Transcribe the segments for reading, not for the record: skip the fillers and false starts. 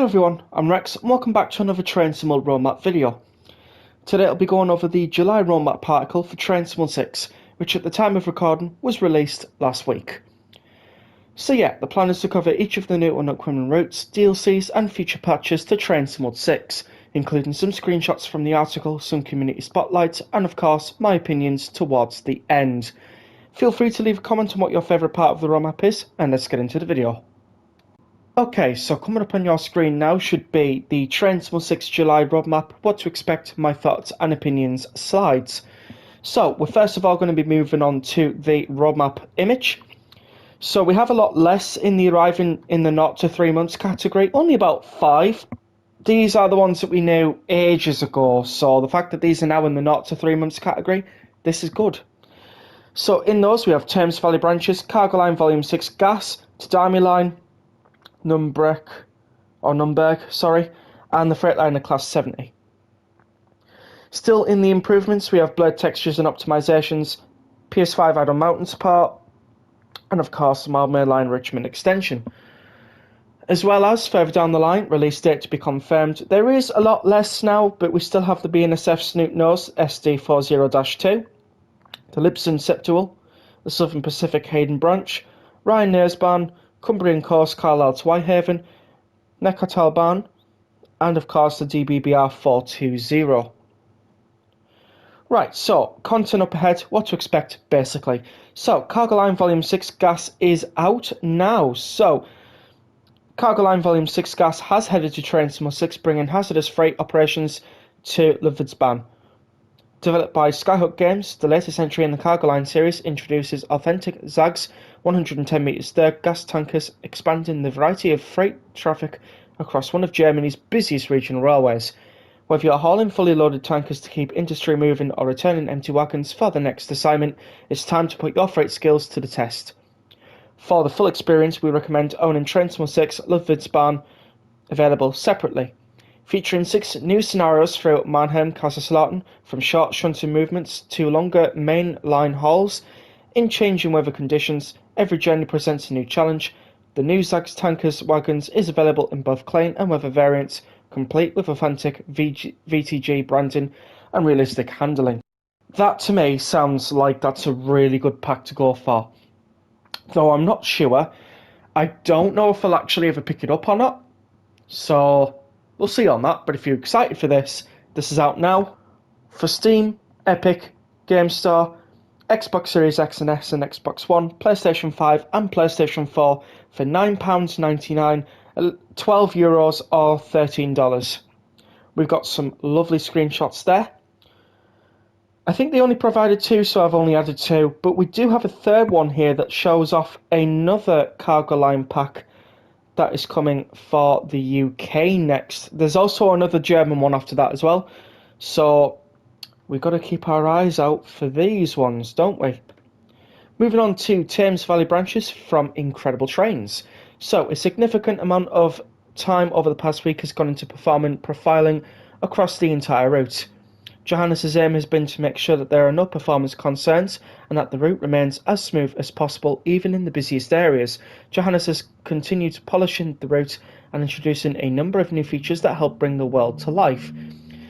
everyone, I'm Rex and welcome back to another Train Sim World roadmap video. Today I'll be going over the July roadmap particle for Train Sim World 6, which at the time of recording was released last week. So yeah, the plan is to cover each of the new and upcoming routes, DLCs and future patches to Train Sim World 6, including some screenshots from the article, some community spotlights, and of course my opinions towards the end. Feel free to leave a comment on what your favourite part of the roadmap is, and let's get into the video. Okay, so coming up on your screen now should be the Train Sim 6 July roadmap, what to expect, my thoughts and opinions slides. So we're first of all going to be moving on to the roadmap image. So we have a lot less in the arriving in the 0 to 3 months category, only about 5. These are the ones that we knew ages ago, so the fact that these are now in the 0 to 3 months category, this is good. So in those we have Thames Valley branches, Cargo Line Volume 6 Gas, Tadami Line, Nürnberg, and the Freightliner Class 70. Still in the improvements, we have blurred textures and optimizations, PS5 add-on mountain support, and of course the Mild Line Richmond extension. As well as, further down the line, release date to be confirmed. There is a lot less now, but we still have the BNSF Snoot Nose SD40-2, the Libsyn Septual, the Southern Pacific Hayden Branch, Ryan Nersban, Cumbrian Coast Carlisle to Whitehaven, Neckartalbahn, and of course the DBBR 420. Right, so content up ahead, what to expect basically. So Cargo Line Volume 6 Gas is out now. So Cargo Line Volume 6 Gas has headed to Train Sim 6, bringing hazardous freight operations to Ludwigsbahn. Developed by Skyhook Games, the latest entry in the Cargo Line series introduces authentic Zags 110 metres third gas tankers, expanding the variety of freight traffic across one of Germany's busiest regional railways. Whether you're hauling fully loaded tankers to keep industry moving or returning empty wagons for the next assignment, it's time to put your freight skills to the test. For the full experience, we recommend owning Train Sim 6 Ludwigsbahn, available separately. Featuring 6 new scenarios throughout Mannheim, Kaiserslautern, from short shunting movements to longer main line hauls. In changing weather conditions, every journey presents a new challenge. The new Zags Tankers wagons is available in both plain and weather variants, complete with authentic VTG branding and realistic handling. That to me sounds like that's a really good pack to go for. Though I'm not sure. I don't know if I'll actually ever pick it up or not. So we'll see on that, but if you're excited for this, this is out now for Steam, Epic, Game Store, Xbox Series X and S and Xbox One, PlayStation 5 and PlayStation 4 for £9.99, €12 or $13. We've got some lovely screenshots there. I think they only provided 2, so I've only added 2, but we do have a third one here that shows off another Cargo Line pack that is coming for the UK next. There's also another German one after that as well. So we've got to keep our eyes out for these ones, don't we? Moving on to Thames Valley branches from Incredible Trains. So a significant amount of time over the past week has gone into performing profiling across the entire route. Johannes' aim has been to make sure that there are no performance concerns and that the route remains as smooth as possible even in the busiest areas. Johannes has continued polishing the route and introducing a number of new features that help bring the world to life.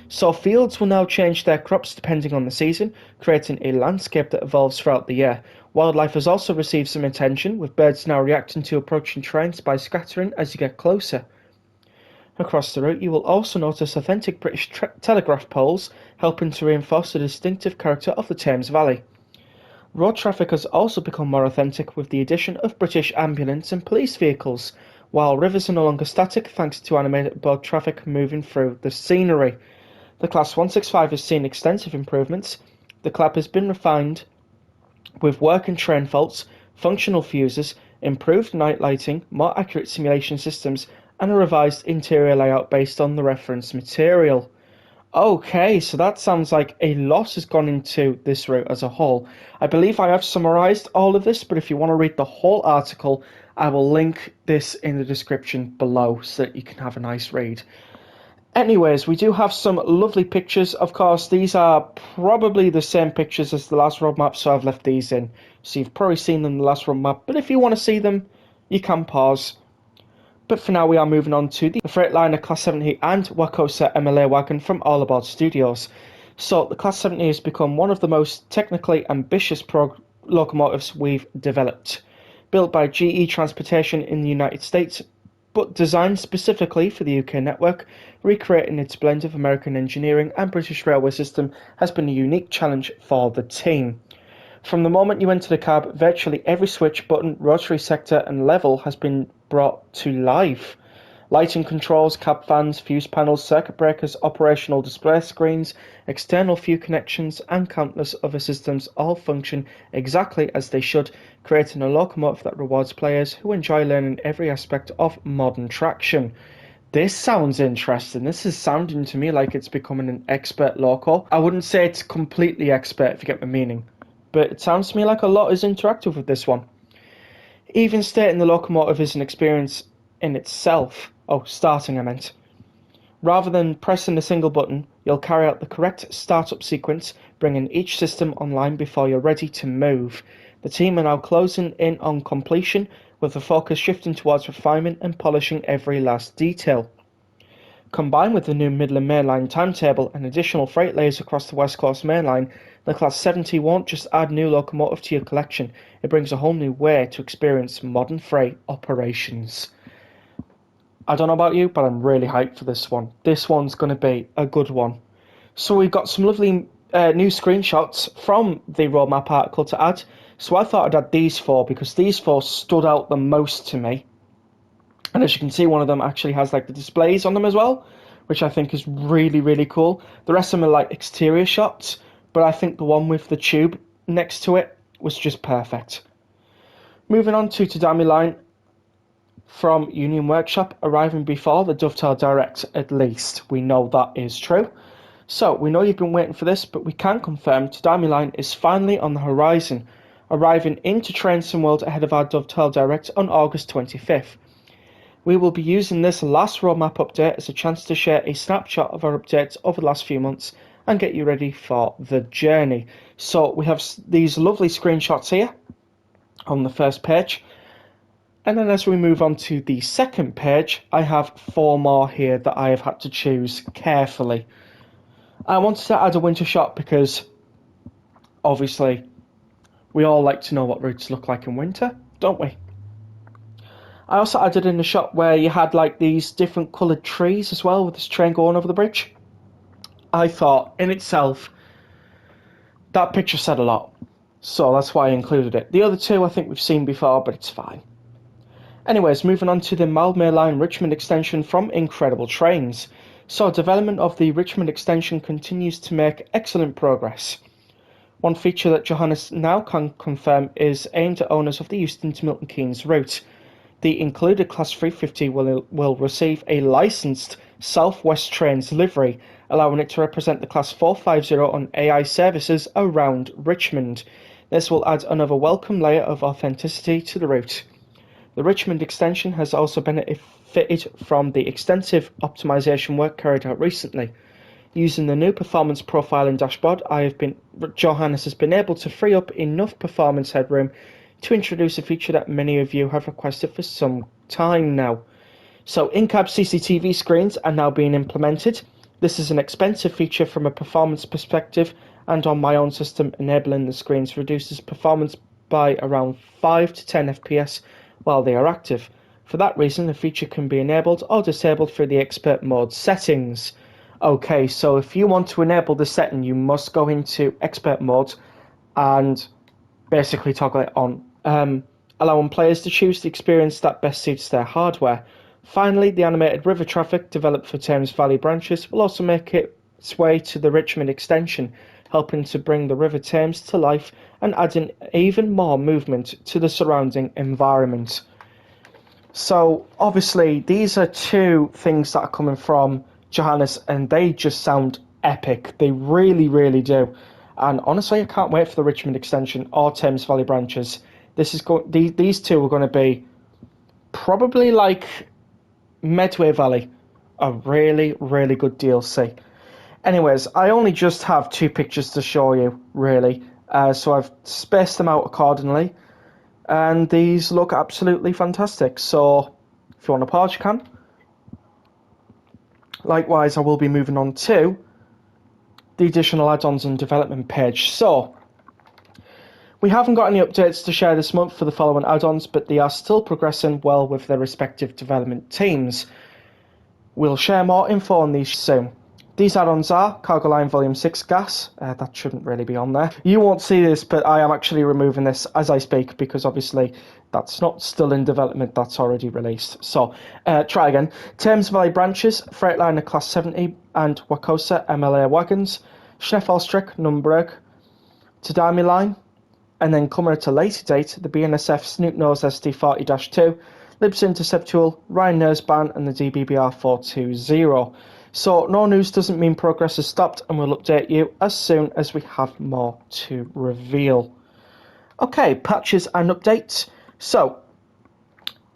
So fields will now change their crops depending on the season, creating a landscape that evolves throughout the year. Wildlife has also received some attention, with birds now reacting to approaching trains by scattering as you get closer. Across the route, you will also notice authentic British telegraph poles, helping to reinforce the distinctive character of the Thames Valley. Road traffic has also become more authentic with the addition of British ambulance and police vehicles, while rivers are no longer static thanks to animated boat traffic moving through the scenery. The Class 165 has seen extensive improvements. The clap has been refined with working train faults, functional fuses, improved night lighting, more accurate simulation systems, and a revised interior layout based on the reference material. Okay, so that sounds like a lot has gone into this route as a whole. I believe I have summarised all of this, but if you want to read the whole article, I will link this in the description below so that you can have a nice read. Anyways, we do have some lovely pictures. Of course, these are probably the same pictures as the last roadmap, so I've left these in. So you've probably seen them in the last roadmap, but if you want to see them, you can pause. But for now, we are moving on to the Freightliner Class 70 and Wakosa MLA wagon from All Aboard Studios. So the Class 70 has become one of the most technically ambitious locomotives we've developed. Built by GE Transportation in the United States, but designed specifically for the UK network, recreating its blend of American engineering and British railway system has been a unique challenge for the team. From the moment you enter the cab, virtually every switch, button, rotary sector and level has been brought to life. Lighting controls, cab fans, fuse panels, circuit breakers, operational display screens, external fuse connections and countless other systems all function exactly as they should, creating a locomotive that rewards players who enjoy learning every aspect of modern traction. This sounds interesting. This is sounding to me like it's becoming an expert loco. I wouldn't say it's completely expert if you get my meaning, but it sounds to me like a lot is interactive with this one. Even stating the locomotive is an experience in itself. Starting I meant. Rather than pressing a single button, you'll carry out the correct startup sequence, bringing each system online before you're ready to move. The team are now closing in on completion, with the focus shifting towards refinement and polishing every last detail. Combined with the new Midland Mainline timetable and additional freight layers across the West Coast Mainline, the Class 70 won't just add new locomotive to your collection, it brings a whole new way to experience modern freight operations. I don't know about you, but I'm really hyped for this one. This one's going to be a good one. So we've got some lovely new screenshots from the roadmap article to add. So I thought I'd add these four because these four stood out the most to me. And as you can see, one of them actually has like the displays on them as well, which I think is really, really cool. The rest of them are like exterior shots, but I think the one with the tube next to it was just perfect. Moving on to Tadami Line from Union Workshop, arriving before the Dovetail Direct, at least. We know that is true. So, we know you've been waiting for this, but we can confirm Tadami Line is finally on the horizon, arriving into Train Sim World ahead of our Dovetail Direct on August 25th. We will be using this last roadmap update as a chance to share a snapshot of our updates over the last few months and get you ready for the journey. So, we have these lovely screenshots here on the first page. And then as we move on to the second page, I have four more here that I have had to choose carefully. I wanted to add a winter shot because, obviously, we all like to know what routes look like in winter, don't we? I also added in a shot where you had like these different coloured trees as well with this train going over the bridge. I thought, in itself, that picture said a lot. So that's why I included it. The other two I think we've seen before, but it's fine. Anyways, moving on to the Mildmay Line Richmond extension from Incredible Trains. So, development of the Richmond extension continues to make excellent progress. One feature that Johannes now can confirm is aimed at owners of the Euston to Milton Keynes route. The included Class 350 will receive a licensed South West Trains livery, allowing it to represent the Class 450 on AI services around Richmond. This will add another welcome layer of authenticity to the route. The Richmond extension has also benefited from the extensive optimization work carried out recently. Using the new performance profiling dashboard, Johannes has been able to free up enough performance headroom to introduce a feature that many of you have requested for some time now. So in-cab CCTV screens are now being implemented. This is an expensive feature from a performance perspective, and on my own system, enabling the screens reduces performance by around 5 to 10 FPS while they are active. For that reason, the feature can be enabled or disabled through the expert mode settings. Okay, so if you want to enable the setting, you must go into expert mode and basically toggle it on, allowing players to choose the experience that best suits their hardware. Finally, the animated river traffic developed for Thames Valley branches will also make its way to the Richmond extension, helping to bring the River Thames to life and adding even more movement to the surrounding environment. So, obviously, these are two things that are coming from Johannes, and they just sound epic. They really, really do. And honestly, I can't wait for the Richmond extension or Thames Valley branches. These two are going to be probably like Medway Valley, a really, really good DLC. Anyways, I only just have two pictures to show you, really. So I've spaced them out accordingly. And these look absolutely fantastic. So If you want to pause, you can. Likewise, I will be moving on to the additional add-ons and development page. So, we haven't got any updates to share this month for the following add-ons, but they are still progressing well with their respective development teams. We'll share more info on these soon. These add-ons are Cargo Line Volume 6 Gas. That shouldn't really be on there. You won't see this, but I am actually removing this as I speak because obviously that's not still in development, that's already released. So, try again. Thames Valley Branches, Freightliner Class 70 and Wakosa MLA Wagons, Schneffelsstrick Nürnberg, Tadami Line, and then coming at a later date, the BNSF Snoot Nose ST40-2, Libs Interceptual, Ryan Nursban, and the DBBR 420. So, no news doesn't mean progress has stopped, and we'll update you as soon as we have more to reveal. Okay, patches and updates. So,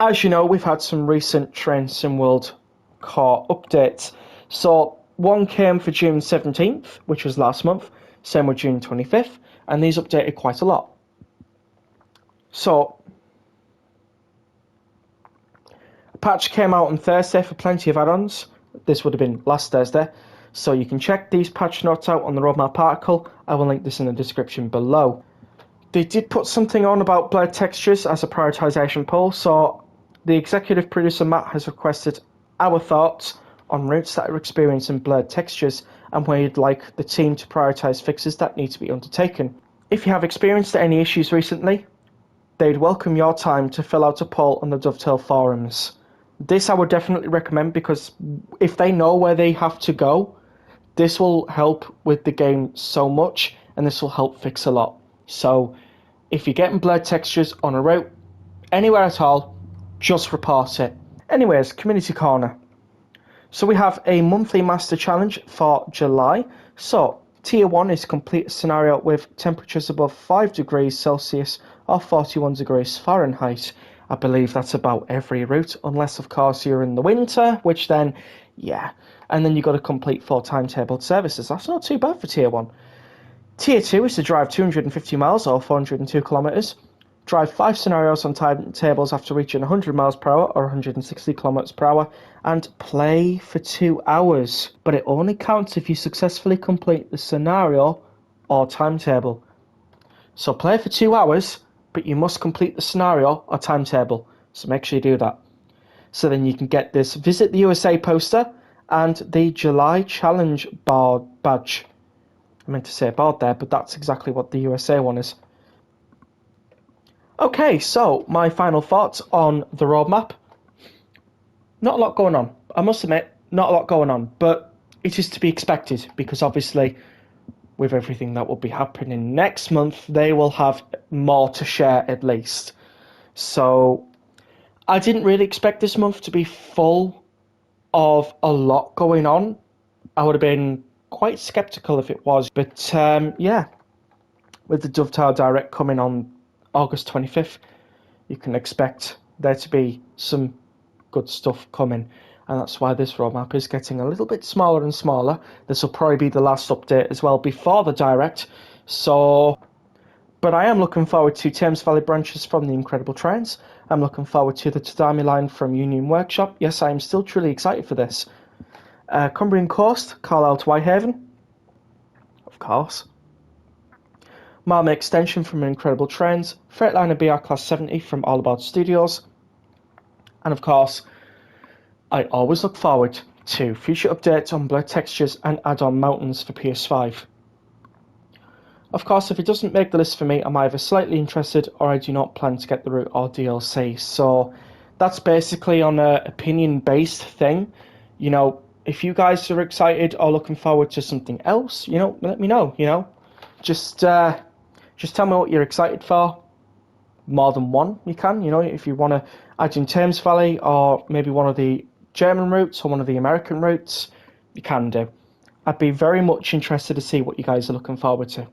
as you know, we've had some recent Train Sim World core updates. So, one came for June 17th, which was last month, same with June 25th, and these updated quite a lot. So, a patch came out on Thursday for plenty of add-ons. This would have been last Thursday. So you can check these patch notes out on the roadmap article. I will link this in the description below. They did put something on about blurred textures as a prioritization poll. So the executive producer Matt has requested our thoughts on routes that are experiencing blurred textures and where you'd like the team to prioritize fixes that need to be undertaken. If you have experienced any issues recently, they'd welcome your time to fill out a poll on the Dovetail forums. This I would definitely recommend because if they know where they have to go, this will help with the game so much and this will help fix a lot. So if you're getting blurred textures on a route, anywhere at all, just report it. Anyways, Community Corner. So we have a monthly master challenge for July. So Tier 1 is complete a scenario with temperatures above 5 degrees Celsius or 41 degrees Fahrenheit. I believe that's about every route, unless of course you're in the winter, which then, yeah. And then you've got to complete 4 timetabled services. That's not too bad for Tier 1. Tier 2 is to drive 250 miles or 402 kilometres. Drive 5 scenarios on timetables after reaching 100 miles per hour or 160 kilometres per hour. And play for 2 hours. But it only counts if you successfully complete the scenario or timetable. So play for 2 hours, but you must complete the scenario or timetable. So make sure you do that. So then you can get this Visit the USA poster and the July Challenge board badge. I meant to say board there, but that's exactly what the USA one is. Okay, so my final thoughts on the roadmap. Not a lot going on. I must admit, not a lot going on, but it is to be expected because obviously with everything that will be happening next month, they will have more to share at least. So I didn't really expect this month to be full of a lot going on. I would have been quite skeptical if it was. But yeah, with the Dovetail Direct coming on August 25th, you can expect there to be some good stuff coming. And that's why this roadmap is getting a little bit smaller and smaller. This will probably be the last update as well before the Direct. So, but I am looking forward to Thames Valley Branches from the Incredible Trains. I'm looking forward to the Tadami line from Union Workshop. Yes, I am still truly excited for this. Cumbrian Coast, Carlisle to Whitehaven. Of course. Marmot Extension from Incredible Trains. Freightliner BR Class 70 from All About Studios. And of course, I always look forward to future updates on blurred textures and add-on mountains for PS5. Of course, if it doesn't make the list for me, I'm either slightly interested or I do not plan to get the route or DLC. So that's basically on an opinion-based thing. You know, if you guys are excited or looking forward to something else, you know, let me know, you know. Just tell me what you're excited for. More than one, you can, you know, if you want to add in Thames Valley or maybe one of the German routes or one of the American routes, you can do. I'd be very much interested to see what you guys are looking forward to.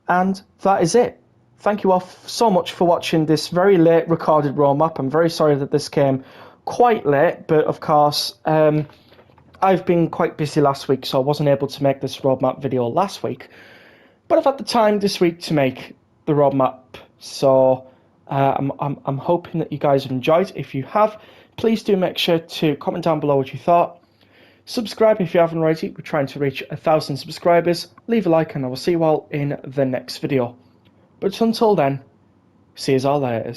And that is it. Thank you all so much for watching this very late recorded roadmap. I'm very sorry that this came quite late, but of course, I've been quite busy last week, so I wasn't able to make this roadmap video last week. But I've had the time this week to make the roadmap, so I'm hoping that you guys have enjoyed. If you have, please do make sure to comment down below what you thought. Subscribe if you haven't already. We're trying to reach 1,000 subscribers. Leave a like and I will see you all in the next video. But until then, see you all later.